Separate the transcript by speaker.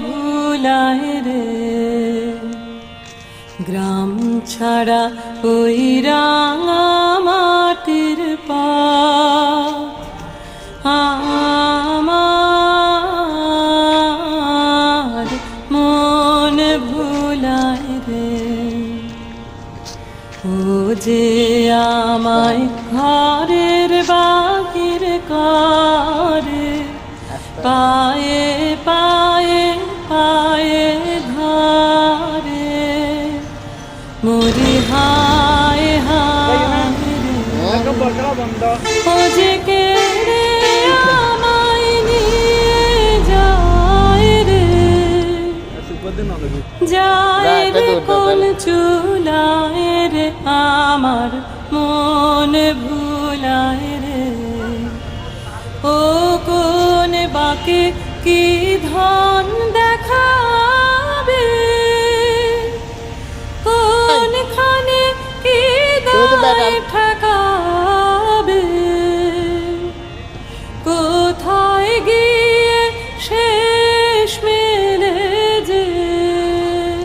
Speaker 1: ভুলায় রে গ্রাম ছাড়া ওই রাঙা মাটির পথ আমার মন ভুলায় রে ও যে আমায় ঘরের বাহির করে পায়ে পায়ে পায়ে ধরে মরি হায় হায় ও যে কেড়ে আমায় নিয়ে যায় রে যায় রে কোন চুলায় রে আমার মন ভুলায় রে ও কোন বাকে কি ধন দেখাবে কোনখানে কি দায়